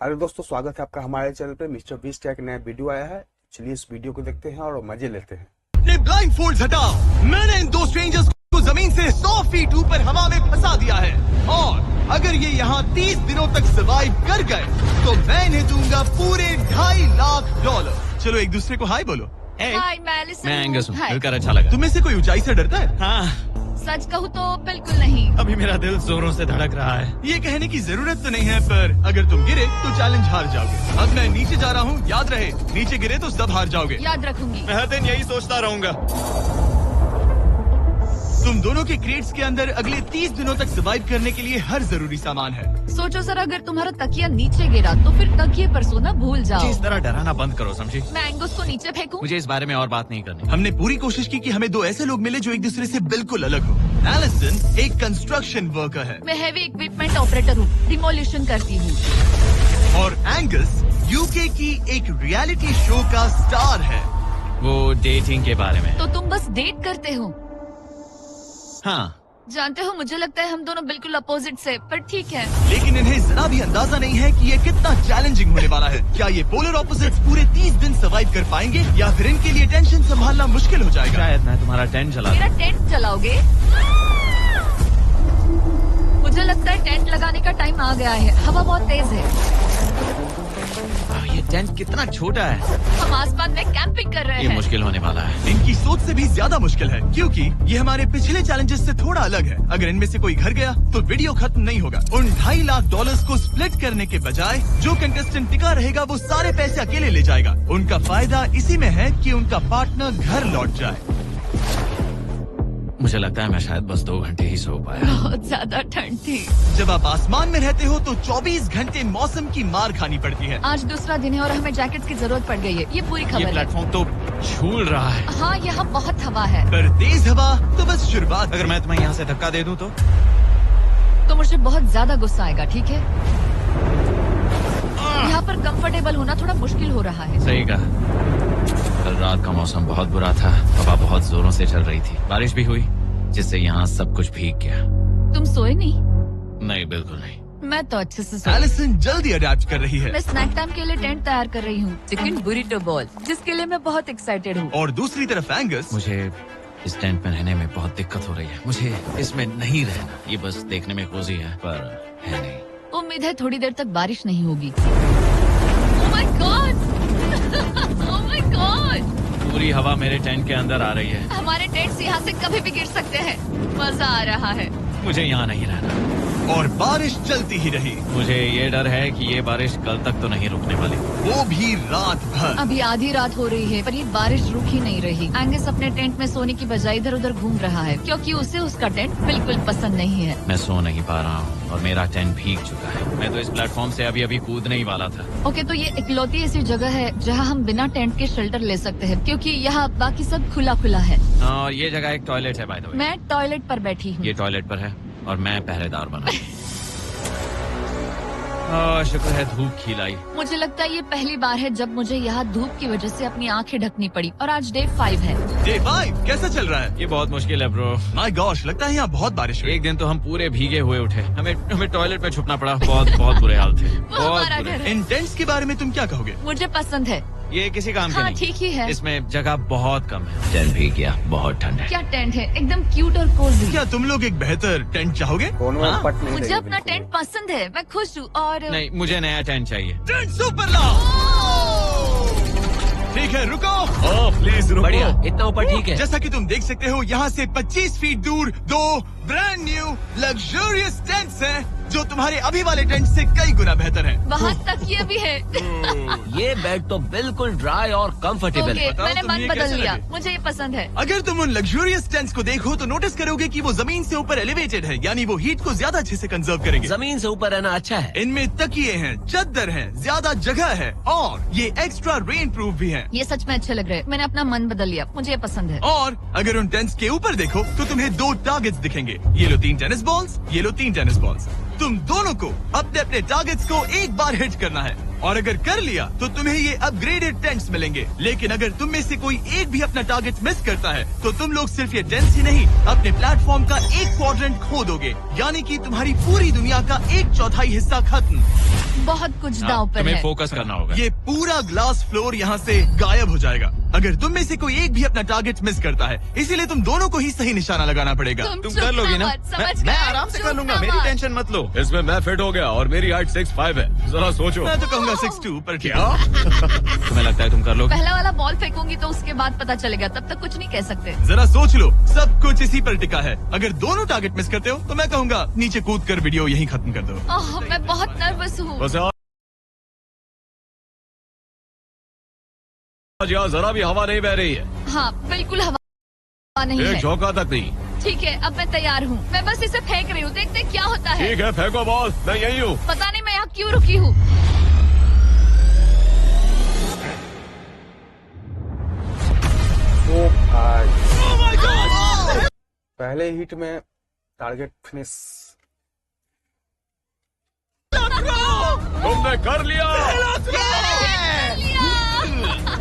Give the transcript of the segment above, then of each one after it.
अरे दोस्तों, स्वागत है आपका हमारे चैनल पे। मिस्टर बीस्ट का एक नया वीडियो आया है। चलिए इस वीडियो को देखते हैं और मजे लेते हैं। अपने ब्लाइंड फोल्ड्स हटाओ। मैंने इन दो स्ट्रेंजर्स को जमीन से 100 फीट ऊपर हवा में फंसा दिया है और अगर ये यहाँ 30 दिनों तक सर्वाइव कर गए तो मैं इन्हें दूंगा पूरे $2.5 लाख। चलो एक दूसरे को हाय बोलो। हाय, मैं एंगस हूँ। हाय। मिलकर अच्छा लगा। तुम में से कोई ऊंचाई से डरता है? हाँ, सच कहूँ तो बिल्कुल नहीं। अभी मेरा दिल जोरों से धड़क रहा है। ये कहने की जरूरत तो नहीं है, पर अगर तुम गिरे तो चैलेंज हार जाओगे। अब मैं नीचे जा रहा हूँ, याद रहे नीचे गिरे तो सब हार जाओगे। याद रखूंगी। मैं हर दिन यही सोचता रहूंगा। तुम दोनों के क्रेट्स के अंदर अगले 30 दिनों तक सर्वाइव करने के लिए हर जरूरी सामान है। सोचो सर, अगर तुम्हारा तकिया नीचे गिरा तो फिर तकिए पर सोना भूल मुझे जाओ। इस तरह डराना बंद करो, समझी? मैं एंगस को नीचे फेंकूं? मुझे इस बारे में और बात नहीं करनी। हमने पूरी कोशिश की कि हमें दो ऐसे लोग मिले जो एक दूसरे से बिल्कुल अलग हो। एलिसन एक कंस्ट्रक्शन वर्कर है मैं हैवी इक्विपमेंट ऑपरेटर हूँ, डिमोलिशन करती हूँ। और एंगस यूके की एक रियलिटी शो का स्टार है। वो डेटिंग के बारे में। तो तुम बस डेट करते हो? हाँ, जानते हो, मुझे लगता है हम दोनों बिल्कुल अपोजिट से, पर ठीक है। लेकिन इन्हें जरा भी अंदाजा नहीं है कि ये कितना चैलेंजिंग होने वाला है। क्या ये पोलर ऑपोजिट्स पूरे 30 दिन सर्वाइव कर पाएंगे या फिर इनके लिए टेंशन संभालना मुश्किल हो जाएगा? शायद मैं तुम्हारा टेंट चला दूं। मेरा टेंट चलाओगे? मुझे लगता है टेंट लगाने का टाइम आ गया है। हवा बहुत तेज है। ये टेंट कितना छोटा है। हम आसमान में कैंपिंग कर रहे ये हैं। मुश्किल होने वाला है। इनकी सोच से भी ज्यादा मुश्किल है, क्योंकि ये हमारे पिछले चैलेंजेस से थोड़ा अलग है। अगर इनमें से कोई घर गया तो वीडियो खत्म नहीं होगा। उन $2.5 लाख को स्प्लिट करने के बजाय जो कंटेस्टेंट टिका रहेगा वो सारे पैसे अकेले ले जाएगा। उनका फायदा इसी में है कि उनका पार्टनर घर लौट जाए। मुझे लगता है मैं शायद बस 2 घंटे ही सो पाया। बहुत ज्यादा ठंड थी। जब आप आसमान में रहते हो तो 24 घंटे मौसम की मार खानी पड़ती है। आज दूसरा दिन है और हमें जैकेट्स की जरूरत पड़ गई है। ये पूरी ये खबर है। प्लेटफॉर्म तो झूल रहा है। हाँ, यहाँ बहुत हवा है। पर तेज हवा तो बस शुरुआत। अगर मैं तुम्हें यहाँ से धक्का दे दूं तो मुझे बहुत ज्यादा गुस्सा आएगा, ठीक है? यहाँ पर कंफर्टेबल होना थोड़ा मुश्किल हो रहा है। सही कहा। कल रात का मौसम बहुत बुरा था। हवा बहुत जोरों से चल रही थी। बारिश भी हुई, जिससे यहाँ सब कुछ भीग गया। तुम सोए नहीं? नहीं, बिल्कुल नहीं। मैं तो अच्छे से सोई। एलिसन जल्दी अडैप्ट कर रही है मैं स्नैक टाइम के लिए टेंट तैयार कर रही हूँ, चिकन बुरिटो बॉल, जिसके लिए मैं बहुत एक्साइटेड हूँ। और दूसरी तरफ एंगस। मुझे इस टेंट में रहने में बहुत दिक्कत हो रही है। मुझे इसमें नहीं रहना। ये बस देखने में कोजी है, पर है नहीं। उम्मीद है थोड़ी देर तक बारिश नहीं होगी। Oh my God! Oh my God! पूरी हवा मेरे टेंट के अंदर आ रही है। हमारे टेंट्स यहाँ से कभी भी गिर सकते हैं। मजा आ रहा है। मुझे यहाँ नहीं रहना। और बारिश चलती ही रही, मुझे ये डर है कि ये बारिश कल तक तो नहीं रुकने वाली। वो भी रात भर। अभी आधी रात हो रही है पर ये बारिश रुक ही नहीं रही। एंगस अपने टेंट में सोने की बजाय इधर उधर घूम रहा है, क्योंकि उसे उसका टेंट बिल्कुल पसंद नहीं है। मैं सो नहीं पा रहा हूँ और मेरा टेंट भीग चुका है। मैं तो इस प्लेटफॉर्म से अभी अभी कूदने ही वाला था। ओके, तो ये इकलौती ऐसी जगह है जहाँ हम बिना टेंट के शेल्टर ले सकते हैं, क्योंकि यहाँ बाकी सब खुला खुला है। और ये जगह एक टॉयलेट है, बाय द वे। मैं टॉयलेट पर बैठी हूँ। ये टॉयलेट पर है और मैं पहरेदार बना। शुक्र है धूप खिलाई। मुझे लगता है ये पहली बार है जब मुझे यहाँ धूप की वजह से अपनी आंखें ढकनी पड़ी। और आज डे 5 है। डे 5 कैसा चल रहा है? ये बहुत मुश्किल है ब्रो। माय गॉश, लगता है यहाँ बहुत बारिश हुई। एक दिन तो हम पूरे भीगे हुए उठे। हमें टॉयलेट में छुपना पड़ा। बहुत बुरे हाल थे। वो बहुत हमारा बुरे। घर है। इन टेंट्स के बारे में तुम क्या कहोगे? मुझे पसंद है। ये किसी काम के हाँ, नहीं। ठीक ही है। इसमें जगह बहुत कम है। टेंट भीग गया, बहुत ठंड है। क्या टेंट है, एकदम क्यूट और कोजी। क्या तुम लोग एक बेहतर टेंट चाहोगे? दोनों में हाँ? पट नहीं मुझे रही अपना बिल्कुल। टेंट पसंद है, मैं खुश हूँ। और नहीं, मुझे नया टेंट चाहिए। टेंट सुपर लाओ। ठीक है, रुको। प्लीज रुको। बढ़िया, इतना ऊपर ठीक है। जैसा कि तुम देख सकते हो, यहाँ से 25 फीट दूर 2 ब्रांड न्यू लग्जरियस टेंट्स हैं, जो तुम्हारे अभी वाले टेंट से कई गुना बेहतर हैं। वहाँ तकिया भी है। ये बेड तो बिल्कुल ड्राई और कंफर्टेबल ओके, है। बताओ मैंने तुम मन ये बदल कैसे लिया। लगे? मुझे ये पसंद है। अगर तुम उन लग्जरियस टेंट्स को देखो तो नोटिस करोगे कि वो जमीन से ऊपर एलिवेटेड है, यानी वो हीट को ज्यादा अच्छे से कंजर्व करेंगे। जमीन से ऊपर रहना अच्छा है। इनमें तकिए हैं, चद्दर है, ज्यादा जगह है और ये एक्स्ट्रा रेन प्रूफ भी है। ये सच में अच्छे लग रहे हैं। मैंने अपना मन बदल लिया, मुझे ये पसंद है। और अगर उन टेंट्स के ऊपर देखो तो तुम्हें 2 टारगेट्स दिखेंगे। ये लो 3 टेनिस बॉल्स, ये लो 3 टेनिस बॉल्स। तुम दोनों को अपने अपने टारगेट्स को एक बार हिट करना है। और अगर कर लिया तो तुम्हें ये अपग्रेडेड टेंट्स मिलेंगे। लेकिन अगर तुम में से कोई एक भी अपना टारगेट मिस करता है तो तुम लोग सिर्फ ये टेंट्स ही नहीं, अपने प्लेटफॉर्म का एक क्वाड्रेंट खो दोगे, यानी कि तुम्हारी पूरी दुनिया का 1/4 हिस्सा खत्म। बहुत कुछ दांव पर तुम्हें है। फोकस करना होगा। ये पूरा ग्लास फ्लोर यहाँ से गायब हो जाएगा अगर तुम में से कोई एक भी अपना टारगेट मिस करता है। इसीलिए तुम दोनों को ही सही निशाना लगाना पड़ेगा। तुम चुप कर लोगी ना? मत, समझ मैं गए? आराम से चुप कर लूंगा, ना मेरी मत। टेंशन मत लो। इसमें मैं फिट हो गया और मेरी हाइट 6'5" है। जरा सोचो। मैं तो कहूँगा 6'2", पर क्या? तुम्हें लगता है तुम कर लोगे? पहला वाला बॉल फेंकूंगी तो उसके बाद पता चलेगा, तब तक कुछ नहीं कह सकते। जरा सोच लो, सब कुछ इसी पर टिका है। अगर दोनों टारगेट मिस करते हो तो मैं कहूँगा नीचे कूद कर वीडियो यहीं खत्म कर दो। ओह, मैं बहुत नर्वस हूँ। बस आज यहाँ जरा भी हवा नहीं बह रही है, हाँ, बिल्कुल हवा नहीं एक है। झोंका तक नहीं। ठीक है, अब मैं तैयार हूँ। मैं बस इसे फेंक रही हूँ, देखते क्या होता है। ठीक है, फेंको बॉल, मैं यही हूँ। पता नहीं मैं यहाँ क्यों रुकी हूँ। ओ भाई, पहले हिट में टारगेट फिनिश। तुमने कर लिया।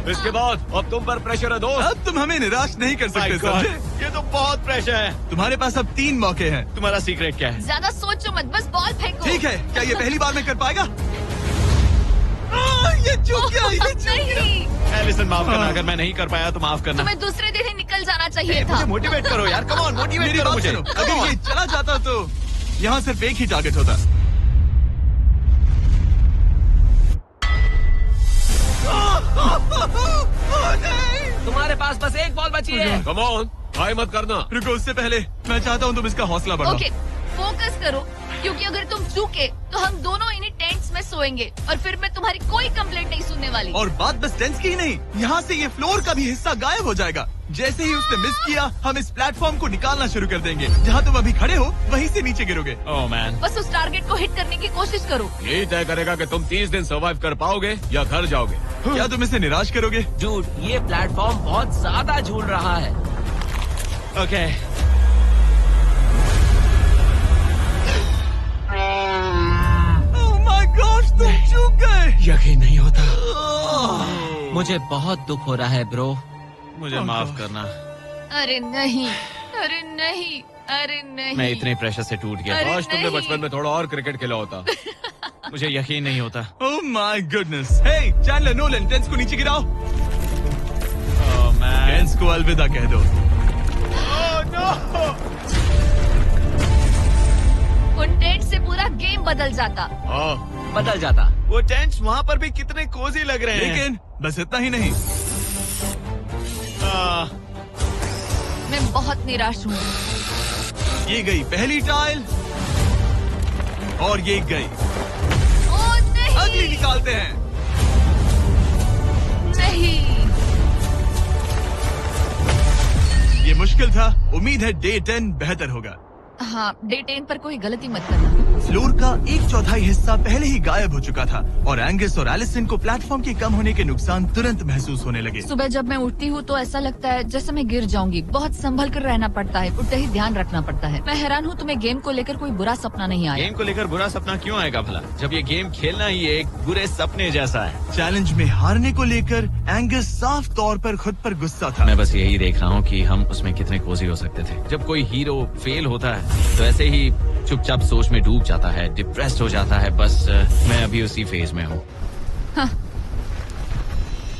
इसके बाद अब तुम पर प्रेशर है दोस्त। अब तुम हमें निराश नहीं कर सकते, My God, समझे? ये तो बहुत प्रेशर है। तुम्हारे पास अब 3 मौके हैं। तुम्हारा सीक्रेट क्या है? ज्यादा सोचो मत, बस बॉल फेंको। ठीक है, क्या ये पहली बार में कर पाएगा? ये चूक गया, ये चूक गया। नहीं, एलिसन माफ करना, अगर मैं नहीं कर पाया तो माफ करना। तुम्हें दूसरे दिन ही निकल जाना चाहिए था। मुझे मोटिवेट करो यार, कम ऑन, मोटिवेट मेरी करो बात मुझे। सुनो, अगर ये चला जाता तो यहाँ सिर्फ एक ही टारगेट होता। तुम्हारे पास बस एक बॉल बची है। कम ऑन, ट्राई मत करना। रुको, उससे पहले मैं चाहता हूँ तुम इसका हौसला बढ़ाओ। ओके, फोकस करो, क्योंकि अगर तुम चूके तो हम दोनों इन्हीं टेंट्स में सोएंगे और फिर मैं तुम्हारी कोई कंप्लेंट नहीं सुनने वाली। और बात बस टेंस की ही नहीं, यहाँ से ये फ्लोर का भी हिस्सा गायब हो जाएगा। जैसे ही उसने मिस किया, हम इस प्लेटफॉर्म को निकालना शुरू कर देंगे। जहाँ तुम अभी खड़े हो वहीं से नीचे गिरोगे। ओह मैन, बस उस टारगेट को हिट करने की कोशिश करो। यही तय करेगा कि तुम 30 दिन सर्वाइव कर पाओगे या घर जाओगे। क्या तुम इसे निराश करोगे? डूड, ये प्लेटफॉर्म बहुत ज्यादा झूल रहा है। ओके। ओह माय गॉड, तुम चूक गए। यकीन नहीं होता। मुझे बहुत दुख हो रहा है ब्रो। मुझे माफ करना, अरे नहीं, अरे नहीं, अरे नहीं। मैं इतने प्रेशर से टूट गया। अरे काश तुमने नहीं। बचपन में थोड़ा और क्रिकेट खेला होता। मुझे यकीन नहीं होता। Oh my goodness. Hey Chandler Nolan, tents को नीचे गिराओ। ओह मैन, टेंस को अलविदा कह दो। उन टेंट से पूरा गेम बदल जाता। हाँ, बदल जाता। वो टेंट्स वहाँ पर भी कितने कोजी लग रहे हैं। लेकिन बस इतना ही नहीं, मैं बहुत निराश हूँ। ये गई पहली टाइल और ये गई। ओह नहीं, अगली निकालते हैं। नहीं। ये मुश्किल था, उम्मीद है डे 10 बेहतर होगा। हाँ, डे 10 पर कोई गलती मत करना। फ्लोर का 1/4 हिस्सा पहले ही गायब हो चुका था और एंगस और एलिसन को प्लेटफॉर्म के कम होने के नुकसान तुरंत महसूस होने लगे। सुबह जब मैं उठती हूँ तो ऐसा लगता है जैसे मैं गिर जाऊंगी। बहुत संभल कर रहना पड़ता है, उठते ही ध्यान रखना पड़ता है। मैं हैरान हूँ तुम्हें गेम को लेकर कोई बुरा सपना नहीं आया। गेम को लेकर बुरा सपना क्यों आएगा भला, जब ये गेम खेलना ही एक बुरे सपने जैसा है। चैलेंज में हारने को लेकर एंगस साफ तौर पर खुद पर गुस्सा था। मैं बस यही देख रहा हूँ कि हम उसमें कितने कोजी हो सकते थे। जब कोई हीरो फेल होता है तो ऐसे ही चुपचाप सोच में डूब जाता है, डिप्रेस्ड हो जाता है। बस मैं अभी उसी फेज में हूँ।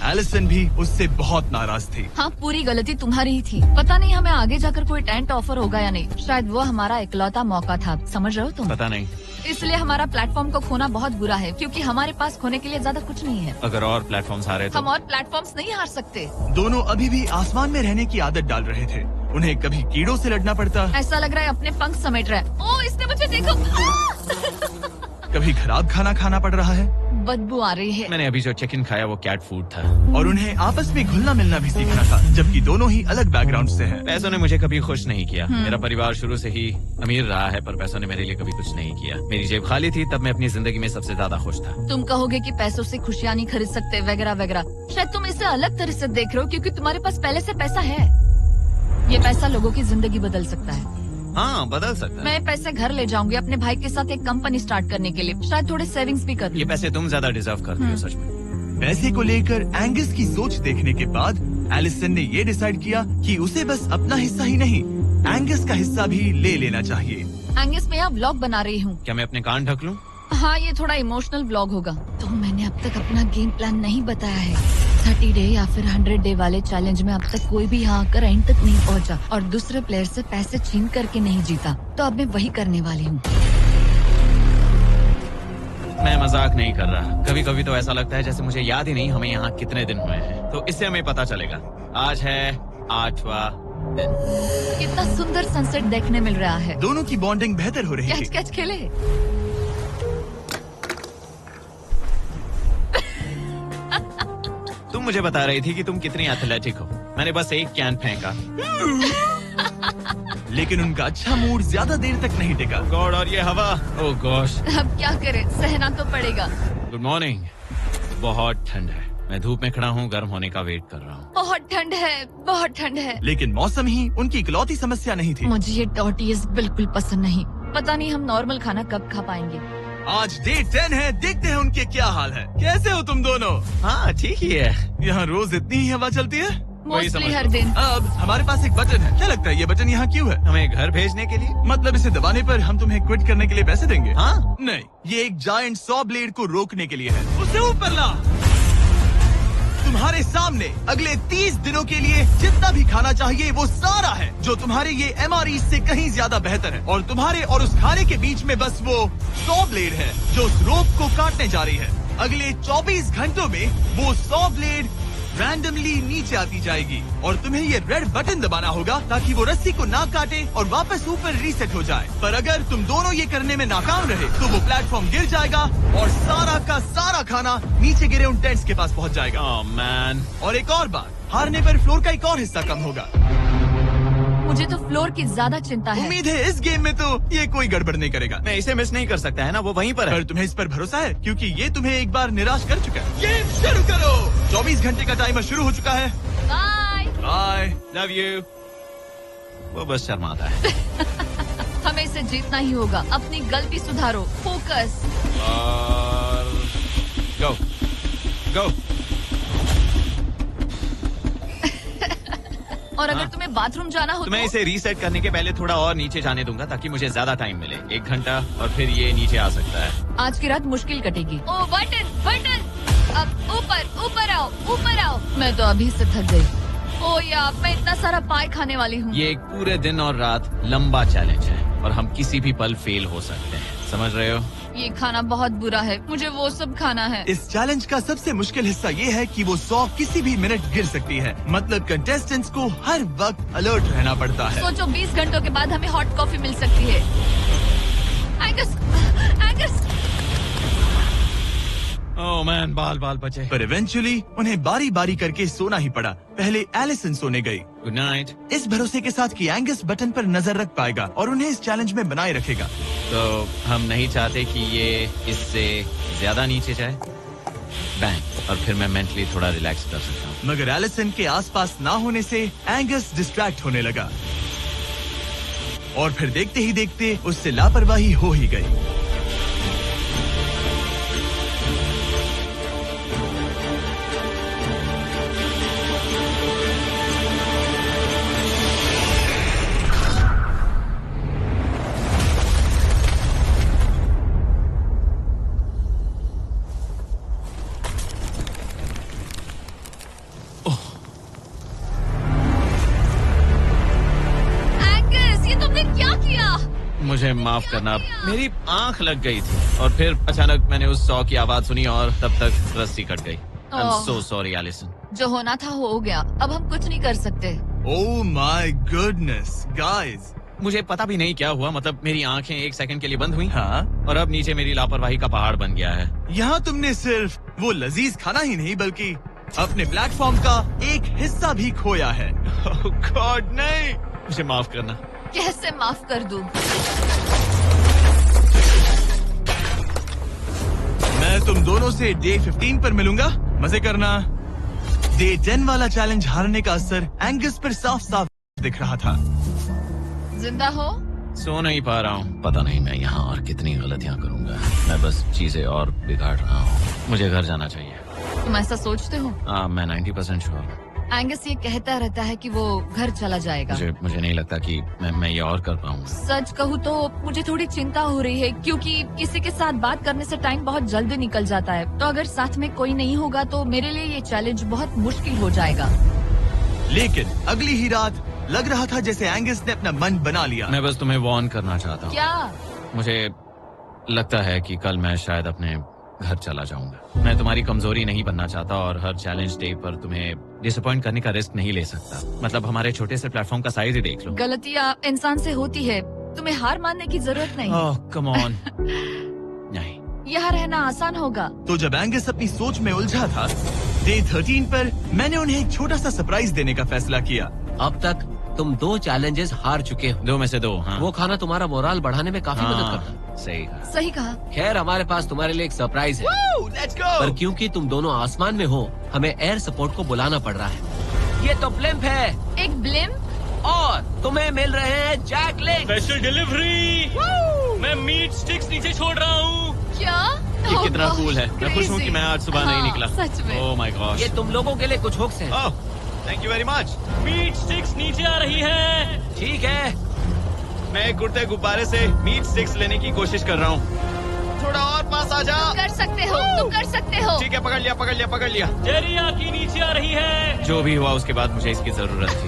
एलिसन भी उससे बहुत नाराज थी। हाँ, पूरी गलती तुम्हारी ही थी। पता नहीं हमें आगे जाकर कोई टेंट ऑफर होगा या नहीं। शायद वो हमारा इकलौता मौका था, समझ रहे हो तुम? पता नहीं, इसलिए हमारा प्लेटफॉर्म को खोना बहुत बुरा है, क्योंकि हमारे पास खोने के लिए ज्यादा कुछ नहीं है। अगर और प्लेटफॉर्म्स आ रहे तो हम और प्लेटफॉर्म्स नहीं हार सकते। दोनों अभी भी आसमान में रहने की आदत डाल रहे थे। उन्हें कभी कीड़ों से लड़ना पड़ता, ऐसा लग रहा है अपने पंख समेट रहा है। ओह, इसने मुझे देखो। कभी खराब खाना खाना पड़ रहा है बदबू आ रही है। मैंने अभी जो चिकन खाया वो कैट फूड था। और उन्हें आपस में घुलना मिलना भी सीखना था, जबकि दोनों ही अलग बैकग्राउंड से हैं। पैसों ने मुझे कभी खुश नहीं किया। मेरा परिवार शुरू से ही अमीर रहा है, पर पैसों ने मेरे लिए कभी कुछ नहीं किया। मेरी जेब खाली थी तब मैं अपनी जिंदगी में सबसे ज्यादा खुश था। तुम कहोगे कि पैसों से खुशियाँ नहीं खरीद सकते वगैरह वगैरह। शायद तुम इसे अलग तरह से देख रहे हो, क्योंकि तुम्हारे पास पहले से पैसा है। ये पैसा लोगों की जिंदगी बदल सकता है। हाँ, बदल सकता है। मैं पैसे घर ले जाऊंगी अपने भाई के साथ एक कंपनी स्टार्ट करने के लिए, शायद थोड़े सेविंग्स भी कर ये लूं। पैसे तुम ज्यादा डिजर्व करती हो सच में। पैसे को लेकर एंगस की सोच देखने के बाद एलिसन ने ये डिसाइड किया कि उसे बस अपना हिस्सा ही नहीं, एंगस का हिस्सा भी ले लेना चाहिए। एंगस, मैं यहाँ व्लॉग बना रही हूँ। क्या मैं अपने कान ढक लूं? हाँ, ये थोड़ा इमोशनल व्लॉग होगा। तो मैंने अब तक अपना गेम प्लान नहीं बताया है। 30 डे या फिर 100 डे वाले चैलेंज में अब तक कोई भी यहाँ आकर एंड तक नहीं पहुँचा और दूसरे प्लेयर से पैसे छीन करके नहीं जीता। तो अब मैं वही करने वाली हूँ। मैं मजाक नहीं कर रहा। कभी कभी तो ऐसा लगता है जैसे मुझे याद ही नहीं हमें यहाँ कितने दिन हुए हैं। तो इससे हमें पता चलेगा। आज है 8वां दिन। कितना सुंदर सनसेट देखने मिल रहा है। दोनों की बॉन्डिंग बेहतर हो रही कैच थी। कैच खेले। तुम मुझे बता रही थी कि तुम कितनी एथलेटिक हो। मैंने बस एक कैन फेंका। लेकिन उनका अच्छा मूड ज्यादा देर तक नहीं टिका। गॉड, और ये हवा। ओह गॉश। अब क्या करें, सहना तो पड़ेगा। Good morning. बहुत ठंड है। मैं धूप में खड़ा हूँ, गर्म होने का वेट कर रहा हूँ। बहुत ठंड है, बहुत ठंड है। लेकिन मौसम ही उनकी इकलौती समस्या नहीं थी। मुझे ये टॉर्टियस बिल्कुल पसंद नहीं। पता नहीं हम नॉर्मल खाना कब खा पाएंगे। आज डे 10 है, देखते हैं उनके क्या हाल है। कैसे हो तुम दोनों? हाँ, ठीक ही है। यहाँ रोज इतनी ही हवा चलती है। वही समझ मोस्टली लो। हर दिन। अब हमारे पास एक बटन है। क्या लगता है ये बटन यहाँ क्यों है? हमें घर भेजने के लिए? मतलब इसे दबाने पर हम तुम्हें क्विट करने के लिए पैसे देंगे? हाँ। नहीं, ये एक जायंट सॉ ब्लेड को रोकने के लिए है। उसे ऊपर ला। तुम्हारे सामने अगले 30 दिनों के लिए जितना भी खाना चाहिए वो सारा है, जो तुम्हारे ये MRE से कहीं ज्यादा बेहतर है। और तुम्हारे और उस खाने के बीच में बस वो सॉ ब्लेड है जो उस रोप को काटने जा रही है। अगले 24 घंटों में वो सॉ ब्लेड रैंडमली नीचे आती जाएगी और तुम्हें ये रेड बटन दबाना होगा ताकि वो रस्सी को ना काटे और वापस ऊपर रीसेट हो जाए। पर अगर तुम दोनों ये करने में नाकाम रहे तो वो प्लेटफॉर्म गिर जाएगा और सारा का सारा खाना नीचे गिरे उन टेंट्स के पास पहुंच जाएगा। Oh man. और एक और बात, हारने पर फ्लोर का एक और हिस्सा कम होगा। मुझे तो फ्लोर की ज्यादा चिंता है। उम्मीद है इस गेम में तो ये कोई गड़बड़ नहीं करेगा। मैं इसे मिस नहीं कर सकता है ना, वो वहीं पर है। पर तुम्हें इस पर भरोसा है क्योंकि ये तुम्हें एक बार निराश कर चुका है। गेम शुरू करो। 24 घंटे का टाइमर शुरू हो चुका है। बाय। बाय। Love you. वो बस शर्माता है। हमें इसे जीतना ही होगा। अपनी गलती सुधारो। फोकस। और गो गो। और अगर तुम्हें बाथरूम जाना हो तो मैं इसे रीसेट करने के पहले थोड़ा और नीचे जाने दूंगा ताकि मुझे ज्यादा टाइम मिले। 1 घंटा और फिर ये नीचे आ सकता है। आज की रात मुश्किल कटेगी। ओ बटन बटन, अब ऊपर ऊपर आओ, ऊपर आओ। मैं तो अभी से थक गई। ओ यार, मैं इतना सारा पाई खाने वाली हूँ। ये एक पूरे दिन और रात लंबा चैलेंज है और हम किसी भी पल फेल हो सकते हैं, समझ रहे हो? ये खाना बहुत बुरा है, मुझे वो सब खाना है। इस चैलेंज का सबसे मुश्किल हिस्सा ये है कि वो 100 किसी भी मिनट गिर सकती है। मतलब कंटेस्टेंट्स को हर वक्त अलर्ट रहना पड़ता है। सोचो 20 घंटों के बाद हमें हॉट कॉफी मिल सकती है। Angus, Angus. ओह मैन, बाल बाल बचे। पर इवेंचुअली उन्हें बारी बारी करके सोना ही पड़ा। पहले एलिसन सोने गई, गुड नाइट। इस भरोसे के साथ कि एंगस बटन पर नजर रख पाएगा और उन्हें इस चैलेंज में बनाए रखेगा। तो हम नहीं चाहते कि ये इससे ज्यादा नीचे जाए। बैंक, और फिर मैं मेंटली थोड़ा रिलैक्स कर सकता हूँ। मगर एलिसन के आसपास ना होने से एंगस डिस्ट्रैक्ट होने लगा और फिर देखते ही देखते उससे लापरवाही हो ही गई। मुझे माफ करना, मेरी आंख लग गई थी और फिर अचानक मैंने उस सॉ की आवाज सुनी और तब तक रस्सी कट गई। I'm so sorry, Alison. जो होना था हो गया, अब हम कुछ नहीं कर सकते। Oh my goodness, guys. मुझे पता भी नहीं क्या हुआ, मतलब मेरी आंखें 1 सेकंड के लिए बंद हुई। हाँ? और अब नीचे मेरी लापरवाही का पहाड़ बन गया है। यहाँ तुमने सिर्फ वो लजीज खाना ही नहीं बल्कि अपने प्लेटफॉर्म का एक हिस्सा भी खोया है। Oh God, नहीं। मुझे माफ करना। कैसे माफ कर दूं? मैं तुम दोनों से डे 15 पर मिलूंगा, मजे करना। डे 10 वाला चैलेंज हारने का असर एंगस पर साफ साफ दिख रहा था। जिंदा हो? सो नहीं पा रहा हूँ। पता नहीं मैं यहाँ और कितनी गलतियाँ करूँगा। मैं बस चीजें और बिगाड़ रहा हूँ। मुझे घर जाना चाहिए। तुम ऐसा सोचते हो? हाँ, मैं 90% श्योर हूँ। एंगस ये कहता रहता है कि वो घर चला जाएगा। मुझे नहीं लगता कि मैं ये और कर पाऊंगा। सच कहूँ तो मुझे थोड़ी चिंता हो रही है, क्योंकि किसी के साथ बात करने से टाइम बहुत जल्दी निकल जाता है। तो अगर साथ में कोई नहीं होगा तो मेरे लिए ये चैलेंज बहुत मुश्किल हो जाएगा। लेकिन अगली ही रात लग रहा था जैसे एंगस ने अपना मन बना लिया। मैं बस तुम्हें वार्न करना चाहता हूँ। क्या? मुझे लगता है कि कल मैं शायद अपने घर चला जाऊंगा। मैं तुम्हारी कमजोरी नहीं बनना चाहता और हर चैलेंज डे पर तुम्हें डिसअपॉइंट करने का रिस्क नहीं ले सकता। मतलब हमारे छोटे से प्लेटफॉर्म का साइज ही देख लो। गलतियाँ इंसान से होती है, तुम्हें हार मानने की जरूरत नहीं। ओह कम ऑन। नहीं, यहाँ रहना आसान होगा। तो जब एंगस अपनी सोच में उलझा था, डे 13 पर मैंने उन्हें एक छोटा सा सरप्राइज देने का फैसला किया। अब तक तुम 2 चैलेंजेस हार चुके हो। 2 में से 2। हाँ। वो खाना तुम्हारा मोराल बढ़ाने में काफी मदद करता है। सही कहा। सही कहा। खैर, हमारे पास तुम्हारे लिए एक सरप्राइज है। Let's go. पर क्योंकि तुम दोनों आसमान में हो, हमें एयर सपोर्ट को बुलाना पड़ रहा है। ये तो ब्लिम्प है एक ब्लिम्प? और तुम्हें मिल रहे हैं जैक लिंक। Special delivery. मैं मीट स्टिक्स नीचे छोड़ रहा हूँ। क्या? ये कितना कूल है। मैं खुश हूँ कि मैं आज सुबह नहीं निकला। सच में। Oh my god. ये तुम लोगों के लिए कुछ हुक्स हैं। Oh, thank you very much. Meat sticks नीचे आ रही है। ठीक है, मैं एक उड़ते गुब्बारे से मीट स्टिक्स लेने की कोशिश कर रहा हूँ। थोड़ा और पास आ जा। कर सकते हो, तुम कर सकते हो। ठीक है, पकड़ लिया पकड़ लिया पकड़ लिया। टेरियाकी नीचे आ रही है। जो भी हुआ उसके बाद मुझे इसकी जरूरत थी।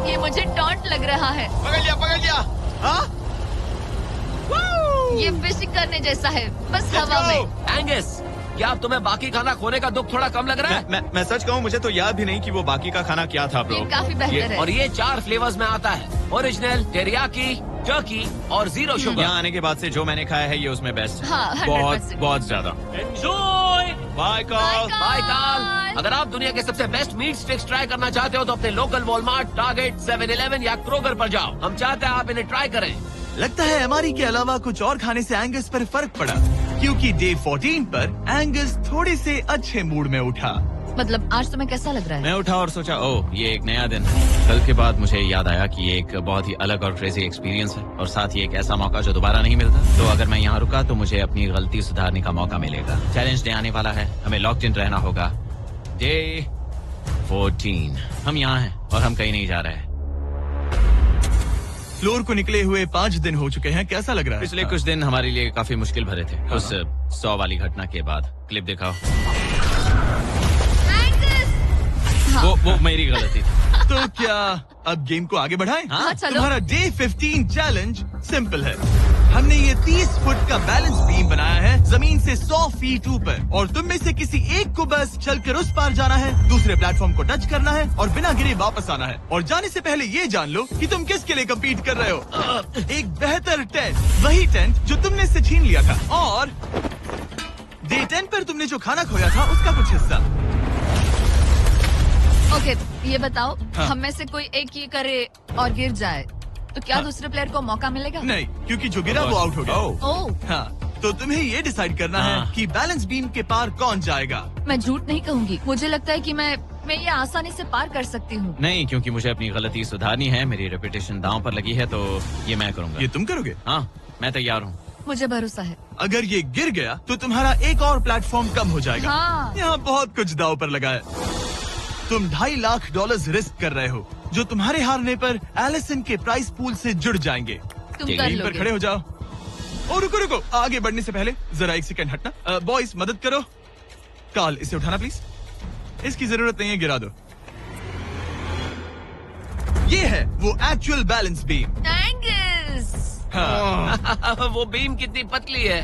ये मुझे टॉन्ट लग रहा है। पकड़ लिया पकड़ लिया। हाँ? ये फिशिंग करने जैसा है, बस Let's हवा go! में। एंगस, क्या अब तुम्हें बाकी खाना खोने का दुख थोड़ा कम लग रहा है? मैं सच कहूँ, मुझे तो याद भी नहीं कि वो बाकी का खाना क्या था ब्रो। ये काफी बेहतर है। और ये 4 फ्लेवर्स में आता है, ओरिजिनल, टेरियाकी, टर्की और 0 शुगर। यहाँ आने के बाद से जो मैंने खाया है ये उसमें बेस्ट है। हाँ, 100%। बहुत ज्यादा। एंजॉय। Bye call. बाय काल। अगर आप दुनिया के सबसे बेस्ट मीट स्टिक्स ट्राई करना चाहते हो तो अपने लोकल वॉलमार्ट, टारगेट, 7-Eleven या क्रोगर पर जाओ। हम चाहते हैं आप इन्हें ट्राई करें। लगता है एमआरई के अलावा कुछ और खाने से एंगस पर फर्क पड़ा, क्योंकि डे 14 पर एंगस थोड़े से अच्छे मूड में उठा। मतलब आज तुम्हें कैसा लग रहा है? मैं उठा और सोचा ओह ये एक नया दिन है। कल के बाद मुझे याद आया कि ये एक बहुत ही अलग और क्रेजी एक्सपीरियंस है और साथ ही एक ऐसा मौका जो दोबारा नहीं मिलता। तो अगर मैं यहाँ रुका तो मुझे अपनी गलती सुधारने का मौका मिलेगा। चैलेंज डे आने वाला है, हमें लॉक्ड इन रहना होगा। डे 14 हम यहाँ हैं और हम कहीं नहीं जा रहे हैं। फ्लोर को निकले हुए 5 दिन हो चुके हैं। कैसा लग रहा है? पिछले कुछ दिन हमारे लिए काफी मुश्किल भरे थे। उस 100 वाली घटना के बाद। क्लिप दिखाओ। वो मेरी गलती थी। तो क्या अब गेम को आगे बढ़ाएं? हाँ, चलो। तुम्हारा डे 15 चैलेंज सिंपल है। हमने ये 30 फुट का बैलेंस बीम बनाया है जमीन से 100 फीट ऊपर, और तुम में से किसी एक को बस चलकर उस पार जाना है, दूसरे प्लेटफॉर्म को टच करना है और बिना गिरे वापस आना है। और जाने से पहले ये जान लो कि तुम किसके लिए कम्पीट कर रहे हो। एक बेहतर टेंट, वही टेंट जो तुमने इससे छीन लिया था, और डे 10 पर तुमने जो खाना खोया था उसका कुछ हिस्सा। ओके, ये बताओ, हाँ। हम में से कोई एक ये करे और गिर जाए तो क्या हाँ। दूसरे प्लेयर को मौका मिलेगा? नहीं, क्योंकि जो गिरा वो आउट हो गया। ओह, हाँ, तो तुम्हें ये डिसाइड करना है हाँ। कि बैलेंस बीम के पार कौन जाएगा। मैं झूठ नहीं कहूंगी, मुझे लगता है कि मैं ये आसानी से पार कर सकती हूँ। नहीं, क्योंकि मुझे अपनी गलती सुधारनी है। मेरी रेपुटेशन दांव पर लगी है, तो ये मैं करूँगा। ये तुम करोगे? हाँ, मैं तैयार हूँ। मुझे भरोसा है। अगर ये गिर गया तो तुम्हारा एक और प्लेटफॉर्म कम हो जाएगा। हाँ। यहाँ बहुत कुछ दाव पर लगा है। तुम $2.5 लाख रिस्क कर रहे हो, जो तुम्हारे हारने पर एलिसन के प्राइस पूल से जुड़ जाएंगे। तुम ठीक कर है, टीम पर लोगे। खड़े हो जाओ। और रुको, आगे बढ़ने से पहले जरा 1 सेकंड हटना। बॉयज मदद करो। काल, इसे उठाना प्लीज। इसकी जरूरत नहीं है, गिरा दो। ये है वो एक्चुअल बैलेंस बीम। एंगस, हाँ। वो बीम कितनी पतली है।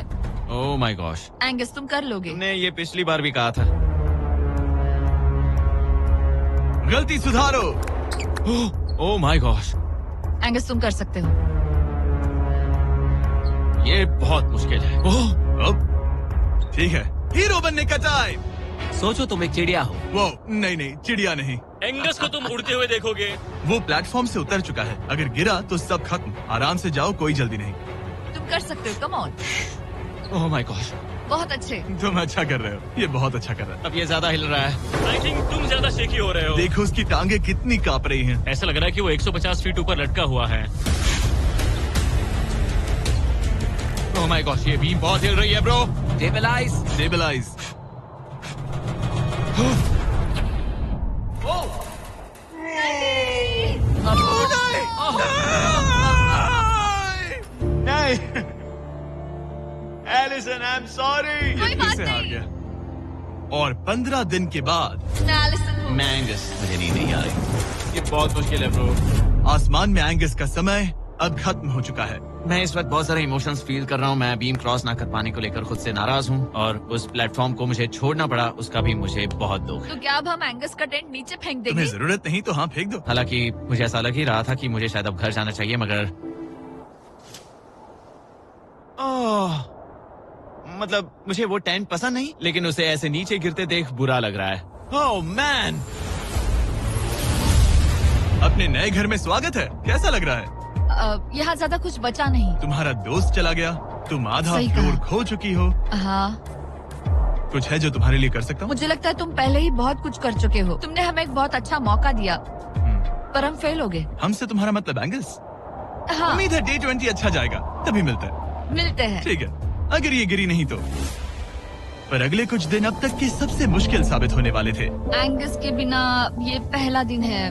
Oh my gosh. एंगस तुम कर लोगे। तुमने ये पिछली बार भी कहा था। गलती सुधारो। ओह माय गॉश, एंगस तुम कर सकते हो। ये बहुत मुश्किल है। ओह, अब ठीक है, हीरो बनने का टाइम। सोचो तुम एक चिड़िया हो। वो नहीं, चिड़िया नहीं। एंगस को तुम उड़ते हुए देखोगे। वो प्लेटफॉर्म से उतर चुका है। अगर गिरा तो सब खत्म। आराम से जाओ, कोई जल्दी नहीं। तुम कर सकते हो, come on. Oh my gosh, बहुत अच्छे। तुम अच्छा कर रहे हो, ये बहुत अच्छा कर रहा है। अब ये ज्यादा हिल रहा है। आई थिंक तुम ज्यादा शेकी हो रहे हो। देखो उसकी टांगे कितनी कांप रही हैं। ऐसा लग रहा है कि वो 150 फीट ऊपर लटका हुआ है। ओह माय गॉड, ये बीम बहुत हिल रही है ब्रो। स्टेबलाइज। स्टेबलाइज। नहीं, एलिसन, आई एम सॉरी। कोई बात हार नहीं। गया। और 15 दिन के बाद मैं एलिसन हूँ। मैं एंगस, मुझे नींद नहीं आ रही। ये बहुत मुश्किल है ब्रो। आसमान में एंगस का समय अब खत्म हो चुका है। मैं इस वक्त बहुत सारे इमोशंस फील कर रहा हूँ। मैं बीम क्रॉस ना कर पाने को लेकर खुद से नाराज हूँ और उस प्लेटफॉर्म को मुझे छोड़ना पड़ा, उसका भी मुझे बहुत दुख है। तो क्या अब हम एंगस का टेंट नीचे फेंक तुम्हें देंगे? जरूरत नहीं तो हाँ फेंक दो। हालांकि मुझे ऐसा लग ही रहा था कि मुझे शायद अब घर जाना चाहिए, मगर मतलब मुझे वो टेंट पसंद नहीं, लेकिन उसे ऐसे नीचे गिरते देख बुरा लग रहा है। ओह मैन, अपने नए घर में स्वागत है, कैसा लग रहा है? यहाँ ज्यादा कुछ बचा नहीं। तुम्हारा दोस्त चला गया, तुम आधा सही फ्लोर कहा। खो चुकी हो। हाँ, कुछ है जो तुम्हारे लिए कर सकता हूँ? मुझे लगता है तुम पहले ही बहुत कुछ कर चुके हो। तुमने हमें एक बहुत अच्छा मौका दिया, पर हम फेल हो गए। हमसे तुम्हारा मतलब एंगस? हाँ, उम्मीद है डे 20 अच्छा जाएगा, तभी मिलते हैं। मिलते हैं। ठीक है, अगर ये गिरी नहीं तो। पर अगले कुछ दिन अब तक के सबसे मुश्किल साबित होने वाले थे। एंगस के बिना ये पहला दिन है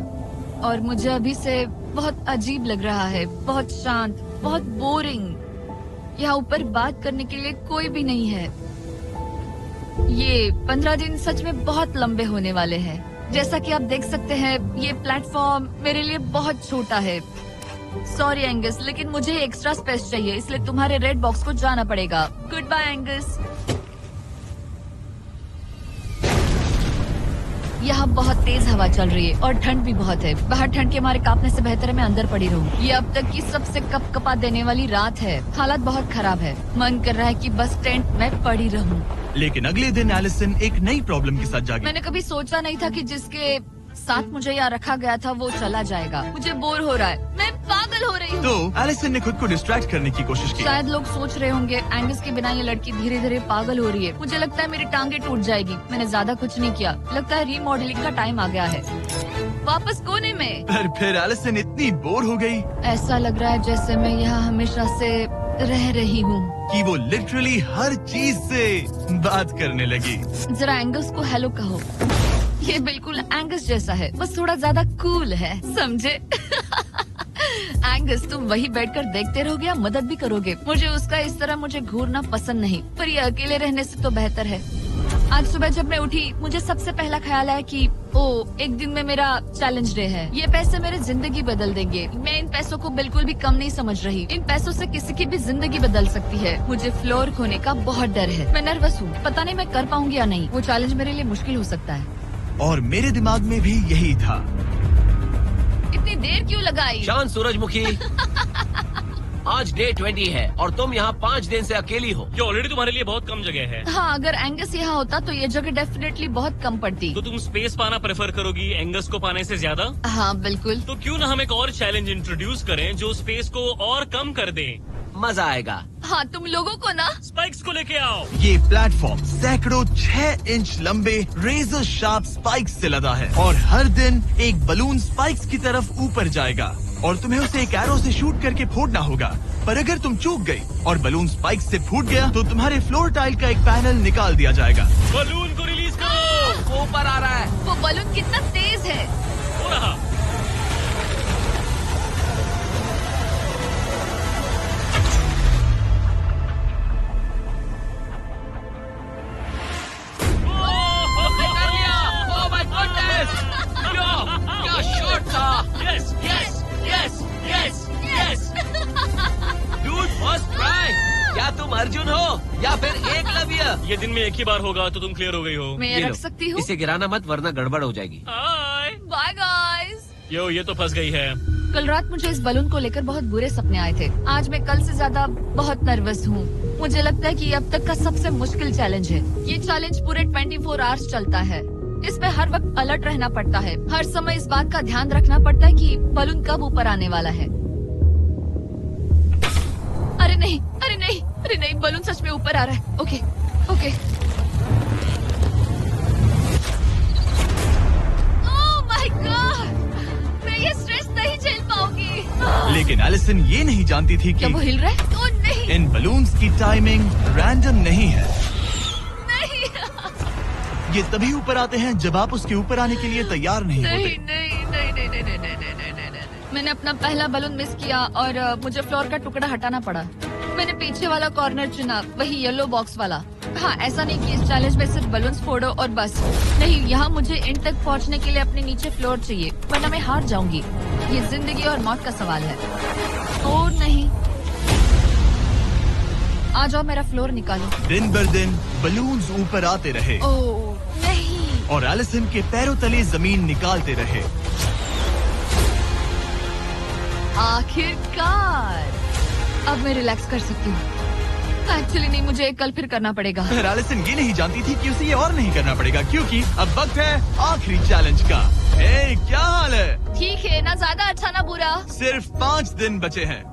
और मुझे अभी से बहुत अजीब लग रहा है, बहुत शांत, बहुत बोरिंग। यहाँ ऊपर बात करने के लिए कोई भी नहीं है। ये 15 दिन सच में बहुत लंबे होने वाले हैं। जैसा कि आप देख सकते हैं, ये प्लेटफॉर्म मेरे लिए बहुत छोटा है। सॉरी एंगस, लेकिन मुझे एक्स्ट्रा स्पेस चाहिए, इसलिए तुम्हारे रेड बॉक्स को जाना पड़ेगा। Goodbye Angus. यहाँ बहुत तेज हवा चल रही है और ठंड भी बहुत है। बाहर ठंड के मारे कांपने से बेहतर है मैं अंदर पड़ी रहूं। ये अब तक की सबसे कपकपा देने वाली रात है। हालात बहुत खराब है, मन कर रहा है कि बस टेंट में पड़ी रहूं। लेकिन अगले दिन एलिसन एक नई प्रॉब्लम के साथ जागी। मैंने कभी सोचा नहीं था कि जिसके साथ मुझे यहाँ रखा गया था वो चला जाएगा। मुझे बोर हो रहा है, मैं पागल हो रही हूँ। तो एलिसन ने खुद को डिस्ट्रैक्ट करने की कोशिश की। शायद लोग सोच रहे होंगे एंगस के बिना ये लड़की धीरे धीरे पागल हो रही है। मुझे लगता है मेरी टांगे टूट जाएगी। मैंने ज्यादा कुछ नहीं किया, लगता है रीमॉडलिंग का टाइम आ गया है। वापस कोने में। पर फिर एलिसन इतनी बोर हो गई ऐसा लग रहा है जैसे मैं यहाँ हमेशा से रह रही हूँ। कि वो लिटरली हर चीज से बात करने लगी। जरा एंगस को हेलो कहो। ये बिल्कुल एंगस जैसा है, बस थोड़ा ज्यादा कूल है, समझे? एंगस, तुम वही बैठकर देखते रहोगे या मदद भी करोगे? मुझे उसका इस तरह मुझे घूरना पसंद नहीं, पर ये अकेले रहने से तो बेहतर है। आज सुबह जब मैं उठी, मुझे सबसे पहला ख्याल आया कि एक दिन में मेरा चैलेंज डे है। ये पैसे मेरी जिंदगी बदल देंगे। मैं इन पैसों को बिल्कुल भी कम नहीं समझ रही। इन पैसों से किसी की भी जिंदगी बदल सकती है। मुझे फ्लोर खोने का बहुत डर है। मैं नर्वस हूँ, पता नहीं मैं कर पाऊंगी या नहीं। वो चैलेंज मेरे लिए मुश्किल हो सकता है। और मेरे दिमाग में भी यही था। इतनी देर क्यों लगाई? शांत सूरजमुखी। आज डे 20 है और तुम यहाँ 5 दिन से अकेली हो। ये ऑलरेडी तुम्हारे लिए बहुत कम जगह है। हाँ, अगर एंगस यहाँ होता तो ये जगह डेफिनेटली बहुत कम पड़ती। तो तुम स्पेस पाना प्रेफर करोगी एंगस को पाने से ज्यादा? हाँ बिल्कुल। तो क्यों ना हम एक और चैलेंज इंट्रोड्यूस करें जो स्पेस को और कम कर दे। मजा आएगा। हाँ, तुम लोगों को ना स्पाइक्स को लेके आओ। ये प्लेटफॉर्म सैकड़ों 6 इंच लंबे रेजर शार्प स्पाइक्स से लदा है और हर दिन एक बलून स्पाइक्स की तरफ ऊपर जाएगा और तुम्हें उसे एक एरो से शूट करके फोड़ना होगा। पर अगर तुम चूक गई और बलून स्पाइक्स से फूट गया तो तुम्हारे फ्लोर टाइल का एक पैनल निकाल दिया जाएगा। बलून को रिलीज करो। वो ऊपर आ रहा है। वो बलून कितना तेज है। हो रहा। कर लिया। Oh my goodness! क्या शॉट था। Yes yes yes yes yes. Dude, first try. क्या तुम अर्जुन हो या फिर एकलव्य? ये दिन में एक ही बार होगा तो तुम क्लियर हो गई हो। मैं ये रख लो, सकती हूँ? इसे गिराना मत वरना गड़बड़ हो जाएगी। हाय। Bye guys. यो, ये तो फंस गई है। कल रात मुझे इस बलून को लेकर बहुत बुरे सपने आए थे। आज मैं कल से ज्यादा बहुत नर्वस हूँ। मुझे लगता है कि ये अब तक का सबसे मुश्किल चैलेंज है। ये चैलेंज पूरे 24 आवर्स चलता है। इसमें हर वक्त अलर्ट रहना पड़ता है। हर समय इस बात का ध्यान रखना पड़ता है कि बलून कब ऊपर आने वाला है। अरे नहीं, अरे नहीं, अरे नहीं, बलून सच में ऊपर आ रहा है। Okay okay. Oh my God, मैं ये स्ट्रेस नहीं झेल पाऊंगी। लेकिन एलिसन ये नहीं जानती थी क्या कि वो हिल रहा है? ओ नहीं, इन बलून्स की टाइमिंग रैंडम नहीं है। नहीं ये तभी ऊपर आते हैं जब आप उसके ऊपर आने के लिए तैयार नहीं नहीं होते। नहीं नहीं नहीं नहीं नहीं नहीं नहीं नहीं नहीं। मैंने अपना पहला बलून मिस किया और मुझे फ्लोर का टुकड़ा हटाना पड़ा। मैंने पीछे वाला कॉर्नर चुना, वही येलो बॉक्स वाला। हाँ, ऐसा नहीं कि इस चैलेंज में सिर्फ बलून्स फोड़ो और बस। नहीं, यहाँ मुझे एंड तक पहुँचने के लिए अपने नीचे फ्लोर चाहिए, वरना मैं हार जाऊंगी। ये जिंदगी और मौत का सवाल है। ओ नहीं, आ जाओ, मेरा फ्लोर निकालो। दिन बर दिन बलून्स ऊपर आते रहे ओ नहीं, और एलिसन के पैरों तले जमीन निकालते रहे। आखिरकार अब मैं रिलैक्स कर सकती हूँ। एक्चुअली नहीं, मुझे कल फिर करना पड़ेगा। पर एलिसन ये नहीं जानती थी कि उसे ये और नहीं करना पड़ेगा, क्योंकि अब वक्त है आखिरी चैलेंज का। ए, क्या हाल है? ठीक है, ना ज्यादा अच्छा ना बुरा। सिर्फ 5 दिन बचे हैं।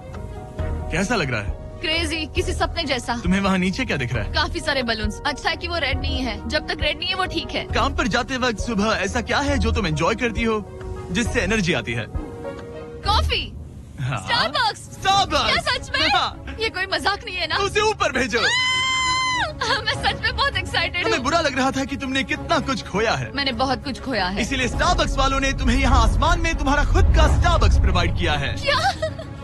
कैसा लग रहा है? क्रेजी, किसी सपने जैसा। तुम्हें वहाँ नीचे क्या दिख रहा है? काफी सारे बलून्स। अच्छा है कि वो रेड नहीं है। जब तक रेड नहीं है वो ठीक है। काम पर जाते वक्त सुबह ऐसा क्या है जो तुम एंजॉय करती हो, जिससे एनर्जी आती है? कॉफी। हाँ। स्टारबक्स। स्टारबक्स। क्या सच में? हाँ। ये कोई मजाक नहीं है ना? उसे ऊपर भेजो। मैं सच में बहुत एक्साइटेड तुम्हें हूँ। बुरा लग रहा था कि तुमने कितना कुछ खोया है। मैंने बहुत कुछ खोया है। इसीलिए स्टारबक्स वालों ने तुम्हें यहाँ आसमान में तुम्हारा खुद का स्टारबक्स प्रोवाइड किया है। क्या?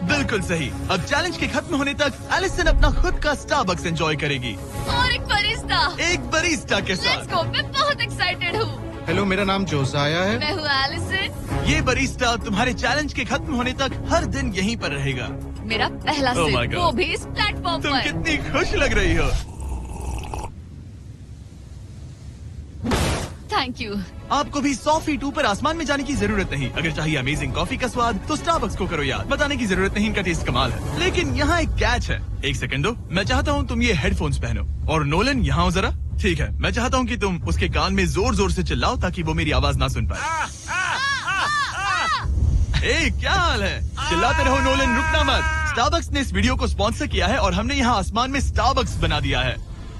बिल्कुल सही। अब चैलेंज के खत्म होने तक एलिसन अपना खुद का स्टारबक्स एंजॉय करेगी, और एक बरिस्ता। एक बरिस्टा के लेट्स साथ। गो, मैं बहुत एक्साइटेड हूँ। हेलो, मेरा नाम जोसाया है। मैं हूँ एलिसन। ये बरिस्टा तुम्हारे चैलेंज के खत्म होने तक हर दिन यहीं पर रहेगा। मेरा पहला Oh my सिप, God. वो भी इस प्लेटफॉर्म तुम पर। कितनी खुश लग रही हो। Thank you. आपको भी 100 फीट ऊपर आसमान में जाने की जरूरत नहीं। अगर चाहिए अमेजिंग कॉफी का स्वाद तो स्टारबक्स को करो याद। बताने की जरूरत नहीं, इनका टेस्ट कमाल है। लेकिन यहाँ एक कैच है। एक सेकंड दो, मैं चाहता हूँ तुम ये हेडफोन्स पहनो। और नोलन, यहाँ हो जरा। ठीक है, मैं चाहता हूँ कि तुम उसके कान में जोर जोर से चिल्लाओ ताकि वो मेरी आवाज ना सुन पाए। ए, क्या हाल है? चिल्लाते रहो नोलन, रुकना मत। स्टारबक्स ने इस वीडियो को स्पॉन्सर किया है और हमने यहाँ आसमान में स्टारबक्स बना दिया है।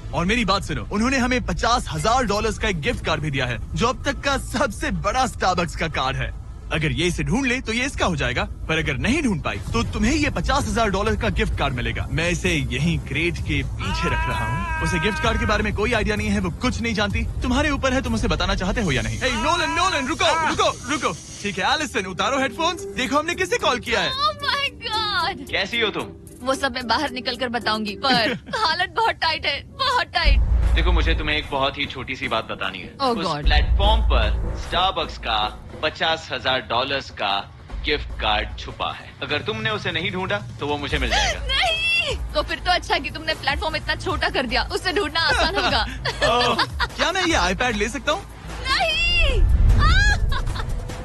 और मेरी बात सुनो, उन्होंने हमें $50,000 का एक गिफ्ट कार्ड भी दिया है, जो अब तक का सबसे बड़ा स्टारबक्स का कार्ड है। अगर ये इसे ढूंढ ले तो ये इसका हो जाएगा, पर अगर नहीं ढूंढ पाई तो तुम्हें ये $50,000 का गिफ्ट कार्ड मिलेगा। मैं इसे यहीं क्रेट के पीछे रख रहा हूँ। उसे गिफ्ट कार्ड के बारे में कोई आइडिया नहीं है, वो कुछ नहीं जानती। तुम्हारे ऊपर है, तुम उसे बताना चाहते हो या नहीं। हे नोलन, नोलन, रुको रुको रुको। ठीक है एलिसन, उतारो हेडफोन्स। देखो हमने किसे कॉल किया है। ओह माय गॉड। कैसी हो तुम? वो सब मैं बाहर निकल कर बताऊंगी, पर हालत बहुत टाइट है, बहुत टाइट। देखो, मुझे तुम्हें एक बहुत ही छोटी सी बात बतानी है। Oh उस God. प्लेटफॉर्म पर स्टारबक्स का $50,000 का गिफ्ट कार्ड छुपा है। अगर तुमने उसे नहीं ढूंढा तो वो मुझे मिल जाएगा। नहीं, तो फिर तो अच्छा कि तुमने प्लेटफॉर्म इतना छोटा कर दिया, उसे ढूंढना आसान होगा। ओह, क्या मैं ये आईपैड ले सकता हूँ? नहीं।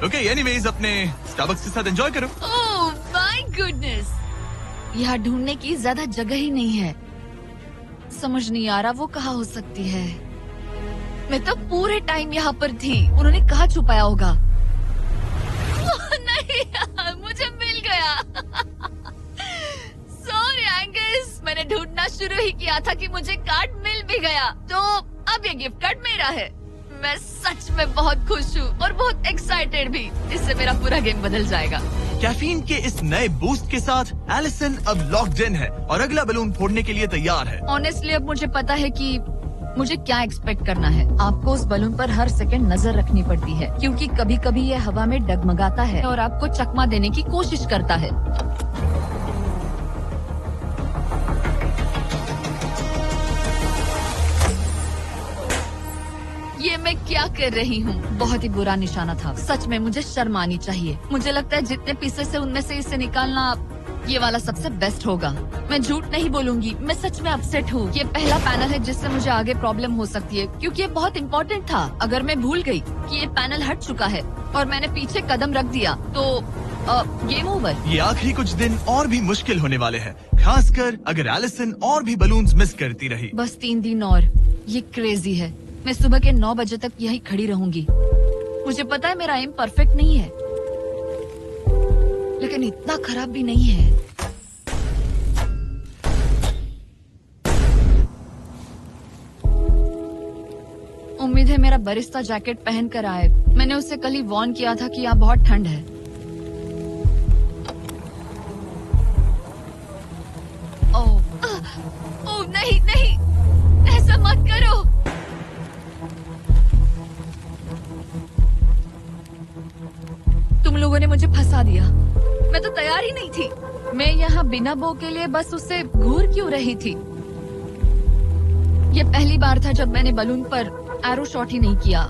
ओके, एनीवेज अपने स्टारबक्स के साथ एंजॉय करो। ओह माय गुडनेस, यहाँ ढूंढने की ज्यादा जगह ही नहीं है। समझ नहीं आ रहा वो कहाँ हो सकती है। मैं तो पूरे टाइम यहाँ पर थी, उन्होंने कहाँ छुपाया होगा। नहीं, मुझे मिल गया। सॉरी एंगस, मैंने ढूंढना शुरू ही किया था कि मुझे कार्ड मिल भी गया, तो अब ये गिफ्ट कार्ड मेरा है। मैं सच में बहुत खुश हूँ और बहुत एक्साइटेड भी। इससे मेरा पूरा गेम बदल जाएगा। कैफीन के इस नए बूस्ट के साथ एलिसन अब लॉक्ड इन है और अगला बलून फोड़ने के लिए तैयार है। ऑनेस्टली अब मुझे पता है कि मुझे क्या एक्सपेक्ट करना है। आपको उस बलून पर हर सेकंड नजर रखनी पड़ती है, क्योंकि कभी कभी ये हवा में डगमगाता है और आपको चकमा देने की कोशिश करता है। ये मैं क्या कर रही हूँ? बहुत ही बुरा निशाना था। सच में मुझे शर्म आनी चाहिए। मुझे लगता है जितने पीसेस है उनमें से इसे निकालना ये वाला सबसे बेस्ट होगा। मैं झूठ नहीं बोलूंगी, मैं सच में अपसेट हूँ। ये पहला पैनल है जिससे मुझे आगे प्रॉब्लम हो सकती है, क्योंकि ये बहुत इम्पोर्टेंट था। अगर मैं भूल गई कि ये पैनल हट चुका है और मैंने पीछे कदम रख दिया तो गेम ओवर। ये आखिरी कुछ दिन और भी मुश्किल होने वाले हैं, खासकर अगर एलिसन और भी बलून्स मिस करती रही। बस 3 दिन और। ये क्रेजी है। मैं सुबह के 9 बजे तक यहीं खड़ी रहूंगी। मुझे पता है मेरा एम परफेक्ट नहीं है, लेकिन इतना खराब भी नहीं है। उम्मीद है मेरा बरिस्ता जैकेट पहन कर आए। मैंने उससे कल ही वार्न किया था कि यहाँ बहुत ठंड है। ओह, लोगों ने मुझे फंसा दिया। मैं तो तैयार ही नहीं थी। मैं यहाँ बिना बो के लिए बस उससे घूर क्यों रही थी? ये पहली बार था जब मैंने बलून पर एरो शॉट ही नहीं किया।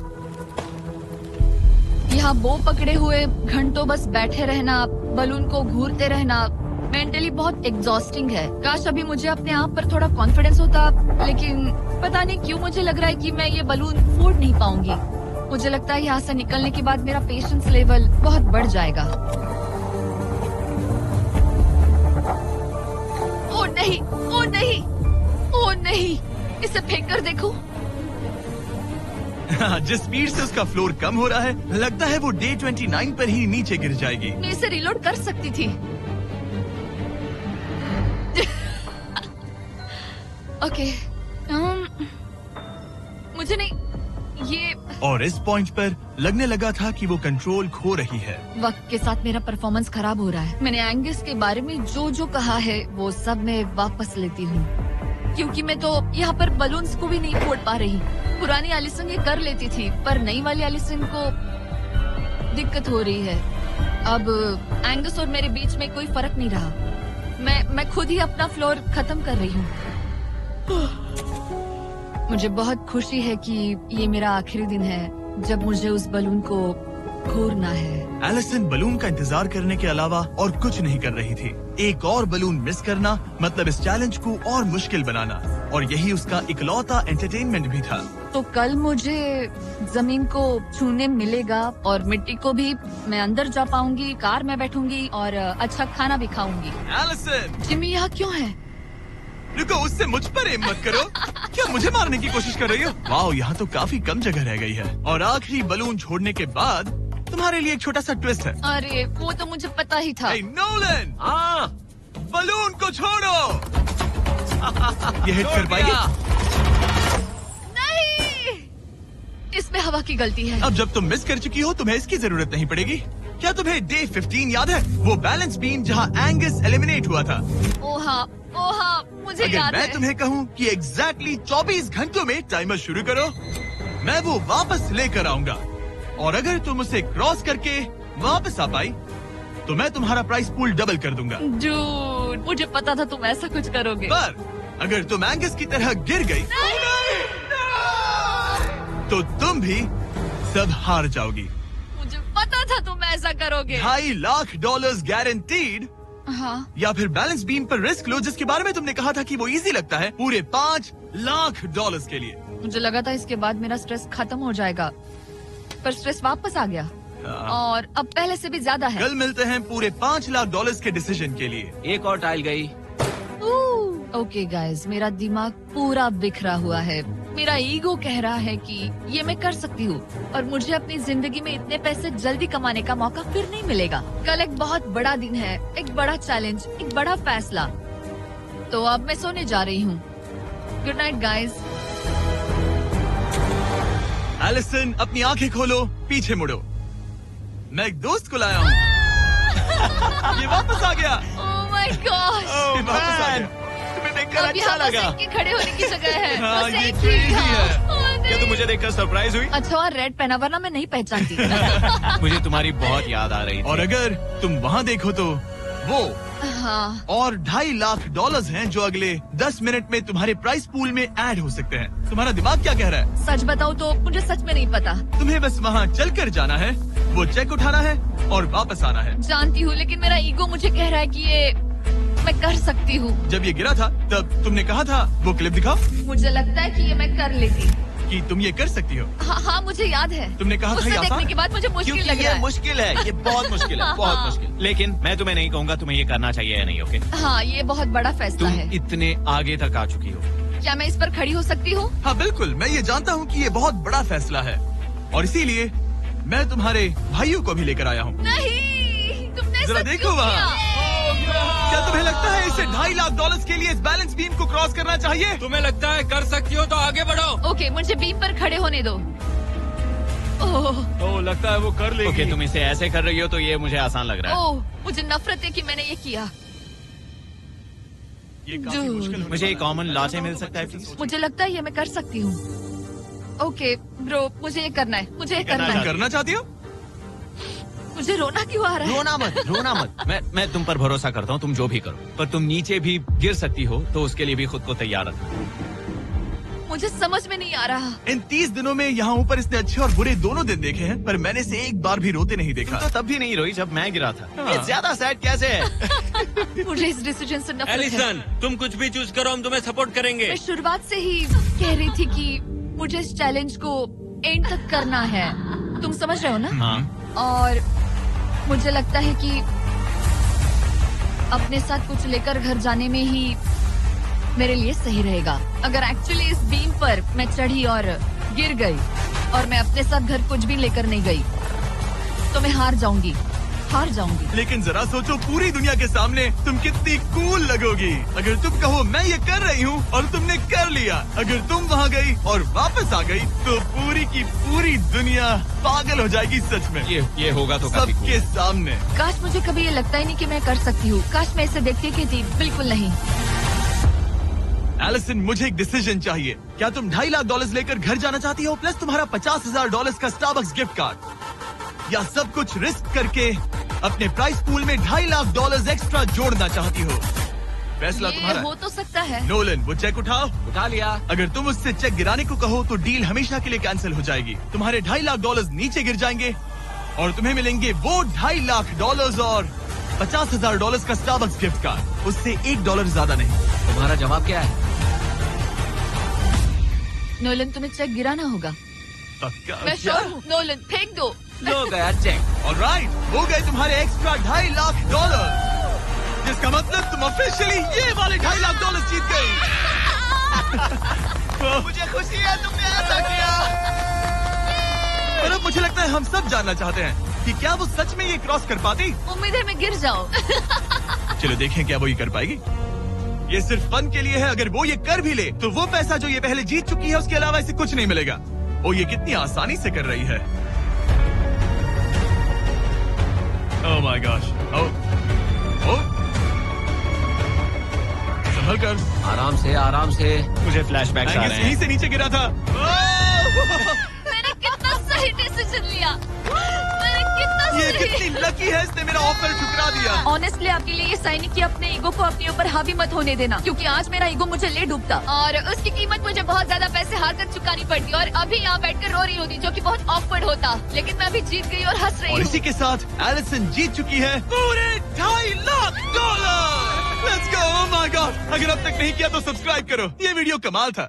यहाँ बो पकड़े हुए घंटों बस बैठे रहना, बलून को घूरते रहना मेंटली बहुत एग्जॉस्टिंग है। काश अभी मुझे अपने आप पर थोड़ा कॉन्फिडेंस होता, लेकिन पता नहीं क्यों मुझे लग रहा है कि मैं ये बलून फोड़ नहीं पाऊंगी। मुझे लगता है यहाँ से निकलने के बाद मेरा पेशेंस लेवल बहुत बढ़ जाएगा। ओ नहीं, ओ नहीं, ओ नहीं, इसे फेंक कर देखो। जिस स्पीड से उसका फ्लोर कम हो रहा है, लगता है वो डे 29 पर ही नीचे गिर जाएगी। मैं इसे रिलोड कर सकती थी। ओके, मुझे नहीं ये। और इस पॉइंट पर लगने लगा था कि वो कंट्रोल खो रही है। वक्त के साथ मेरा परफॉर्मेंस खराब हो रहा है। मैंने एंगस के बारे में जो जो कहा है वो सब मैं वापस लेती हूँ, क्योंकि मैं तो यहाँ पर बलून्स को भी नहीं फोड़ पा रही। पुरानी एलिसन ये कर लेती थी, पर नई वाली एलिसन को दिक्कत हो रही है। अब एंगस और मेरे बीच में कोई फर्क नहीं रहा। मैं खुद ही अपना फ्लोर खत्म कर रही हूँ। मुझे बहुत खुशी है कि ये मेरा आखिरी दिन है जब मुझे उस बलून को घूरना है। एलिसन बलून का इंतजार करने के अलावा और कुछ नहीं कर रही थी। एक और बलून मिस करना मतलब इस चैलेंज को और मुश्किल बनाना, और यही उसका इकलौता एंटरटेनमेंट भी था। तो कल मुझे जमीन को छूने मिलेगा और मिट्टी को भी। मैं अंदर जा पाऊंगी, कार में बैठूंगी और अच्छा खाना भी खाऊंगी। एलिसन, जिमी यहाँ क्यों है? रुको, उससे मुझ पर एम मत करो। क्या मुझे मारने की कोशिश कर रही हो? वाओ, यहाँ तो काफी कम जगह रह गई है। और आखिरी बलून छोड़ने के बाद तुम्हारे लिए एक छोटा सा ट्विस्ट है। अरे वो तो मुझे पता ही था। Hey, Nolan! हाँ, बलून को छोड़ो। ये हिट कर पाएगी? नहीं, इसमें हवा की गलती है। अब जब तुम मिस कर चुकी हो, तुम्हें इसकी जरूरत नहीं पड़ेगी। क्या तुम्हें डे 15 याद है? वो बैलेंस बीम जहाँ एंगस एलिमिनेट हुआ था। ओ हाँ, मुझे अगर याद मैं है। तुम्हें कहूँ कि एग्जैक्टली 24 घंटों में टाइमर शुरू करो, मैं वो वापस लेकर आऊंगा। और अगर तुम उसे क्रॉस करके वापस आ पाई, तो मैं तुम्हारा प्राइस पूल डबल कर दूंगा। डूड, मुझे पता था तुम ऐसा कुछ करोगे। पर अगर तुम एंगस की तरह गिर गई, तो तुम भी सब हार जाओगी। मुझे पता था तुम ऐसा करोगे। $2.5 लाख गारंटीड। हाँ, या फिर बैलेंस बीम पर रिस्क लो, जिसके बारे में तुमने कहा था कि वो इजी लगता है, पूरे $5 लाख के लिए। मुझे लगा था इसके बाद मेरा स्ट्रेस खत्म हो जाएगा, पर स्ट्रेस वापस आ गया और अब पहले से भी ज्यादा है। कल मिलते हैं पूरे $5 लाख के डिसीजन के लिए। एक और टाइल गई। ओके गाइस, मेरा दिमाग पूरा बिखरा हुआ है। मेरा ईगो कह रहा है कि ये मैं कर सकती hूँ और मुझे अपनी जिंदगी में इतने पैसे जल्दी कमाने का मौका फिर नहीं मिलेगा। कल एक बहुत बड़ा दिन है, एक बड़ा चैलेंज, एक बड़ा फैसला। तो अब मैं सोने जा रही हूँ। Good night guys. एलिसन, अपनी आंखें खोलो, पीछे मुड़ो। मैं एक दोस्त को लाया हूँ। ये वापस आ गया। ओह माय गॉड। ये वापस आ गया। तुम्हें देखकर अब अच्छा यहाँ बस लगा। इनके खड़े होने की जगह है। हाँ, बस ये एक crazy ही था। है। ओह, क्या तुम नहीं। मुझे देखकर सरप्राइज हुई? अच्छा, और रेड पहना, वरना मैं नहीं पहचानती। मुझे तुम्हारी बहुत याद आ रही थी। और अगर तुम वहाँ देखो तो वो हाँ, और $2.5 लाख हैं जो अगले 10 मिनट में तुम्हारे प्राइस पूल में ऐड हो सकते हैं। तुम्हारा दिमाग क्या कह रहा है? सच बताऊँ तो मुझे सच में नहीं पता। तुम्हें बस वहाँ चल कर जाना है, वो चेक उठाना है और वापस आना है। जानती हूँ, लेकिन मेरा ईगो मुझे कह रहा है कि ये मैं कर सकती हूँ। जब ये गिरा था तब तुमने कहा था, वो क्लिप दिखाओ, मुझे लगता है कि ये मैं कर लेती। कि तुम ये कर सकती हो। हाँ हाँ, मुझे याद है। तुमने कहा था उसे ये आसान देखने है। के बाद मुझे मुश्किल क्योंकि लग रहा ये है। मुश्किल है, ये बहुत मुश्किल है, बहुत मुश्किल। लेकिन मैं तुम्हें नहीं कहूँगा तुम्हें ये करना चाहिए या नहीं। ओके, हाँ, ये बहुत बड़ा फैसला तुम है। इतने आगे तक आ चुकी हो। क्या मैं इस पर खड़ी हो सकती हूँ? हाँ बिल्कुल, मैं ये जानता हूँ कि ये बहुत बड़ा फैसला है और इसीलिए मैं तुम्हारे भाइयों को भी लेकर आया हूँ। नहीं, तुमने जरा सब देखो क्यों वहाँ। किया? क्या तुम्हें लगता है इसे $2.5 लाख के लिए इस बैलेंस बीम को क्रॉस करना चाहिए? तुम्हें लगता है कर सकती हो तो आगे बढ़ो। ओके, मुझे बीम पर खड़े होने दो। ओह, तो लगता है वो कर लेगी। ओके, तुम इसे ऐसे कर रही हो तो ये मुझे आसान लग रहा है। ओह, मुझे नफरत है कि मैंने ये किया। ये काफी Dude. मुश्किल होने मुझे एक वाला है। कॉमन लाटे मिल सकता है प्लीज? मुझे लगता है ये मैं कर सकती हूँ। ओके ब्रो, मुझे ये करना है, मुझे ये करना तुम है। करना चाहती हो? मुझे रोना क्यों आ रहा है? रोना मत। मैं तुम पर भरोसा करता हूँ, तुम जो भी करो, पर तुम नीचे भी गिर सकती हो, तो उसके लिए भी खुद को तैयार रखो। मुझे समझ में नहीं आ रहा। इन 30 दिनों में यहाँ ऊपर इसने अच्छे और बुरे दोनों दिन देखे हैं, पर मैंने इसे एक बार भी रोते नहीं देखा। तो तब भी नहीं रोई जब मैं गिरा था। ये ज्यादा सैड कैसे है? मुझे इस डिसीजन से नफरत है। एलिसन, तुम कुछ भी चूज करो, हम तुम्हें सपोर्ट करेंगे। मैं शुरुआत से ही कह रही थी कि मुझे इस चैलेंज को एंड तक करना है। तुम समझ रहे हो ना? हाँ। और मुझे लगता है कि अपने साथ कुछ लेकर घर जाने में ही मेरे लिए सही रहेगा। अगर एक्चुअली इस बीम पर मैं चढ़ी और गिर गई और मैं अपने साथ घर कुछ भी लेकर नहीं गई, तो मैं हार जाऊंगी। लेकिन जरा सोचो, पूरी दुनिया के सामने तुम कितनी कूल लगोगी अगर तुम कहो मैं ये कर रही हूँ और तुमने कर लिया। अगर तुम वहाँ गई और वापस आ गई तो पूरी की पूरी दुनिया पागल हो जाएगी। सच में ये होगा तो काफी सबके cool। सामने। काश मुझे कभी ये लगता ही नहीं कि मैं कर सकती हूँ। काश मैं इसे देखती कि थी। बिल्कुल नहीं। एलिसन, मुझे एक डिसीजन चाहिए। क्या तुम $2.5 लाख लेकर घर जाना चाहती हो, प्लस तुम्हारा $50,000 का स्टारबक्स गिफ्ट कार्ड, या सब कुछ रिस्क करके अपने प्राइस पूल में $2.5 लाख एक्स्ट्रा जोड़ना चाहती हो? फैसला ये तुम्हारा। हो तो सकता है। नोलन, वो चेक उठाओ। उठा लिया। अगर तुम उससे चेक गिराने को कहो तो डील हमेशा के लिए कैंसिल हो जाएगी। तुम्हारे $2.5 लाख नीचे गिर जाएंगे और तुम्हें मिलेंगे वो $2.5 लाख और $50,000 का स्टारबक्स गिफ्ट कार्ड। उससे $1 ज्यादा नहीं। तुम्हारा जवाब क्या है? नोलन, तुम्हें चेक गिराना होगा। पक्का? मैं श्योर हूँ। नोलन, फेंक दो। लो गया चेक। ऑलराइट, हो गए तुम्हारे एक्स्ट्रा $2.5 लाख, जिसका मतलब तुम ऑफिशियली ये वाले $2.5 लाख जीत गई। मुझे खुशी है तुमने ऐसा किया। पर अब मुझे लगता है हम सब जानना चाहते हैं कि क्या वो सच में ये क्रॉस कर पाती। उम्मीद है मैं गिर जाऊँ। चलो देखें क्या वो ये कर पाएगी। ये सिर्फ फन के लिए है। अगर वो ये कर भी ले तो वो पैसा जो ये पहले जीत चुकी है उसके अलावा इसे कुछ नहीं मिलेगा। ओ, ये कितनी आसानी से कर रही है। Oh my gosh. ओह, संभल कर। आराम से। मुझे फ्लैशबैक आ रहे यहीं हैं। से नीचे गिरा था। मैंने कितना सही डिसीजन लिया। ये कितनी लकी है, इसने मेरा ऑफर ठुकरा दिया। ऑनेस्टली आपके लिए ये साइन कि अपने ईगो को अपने ऊपर हावी मत होने देना, क्योंकि आज मेरा ईगो मुझे ले डूबता और उसकी कीमत मुझे बहुत ज्यादा पैसे हार कर चुकानी पड़ती और अभी यहाँ बैठकर रो रही होती, जो कि बहुत ऑकवर्ड होता। लेकिन मैं अभी जीत गई और हंस रही और हूँ। इसी के साथ एलिसन जीत चुकी है पूरे $2.5 lakh. Let's go. Oh my God, अगर अब तक नहीं किया तो सब्सक्राइब करो। ये वीडियो कमाल था।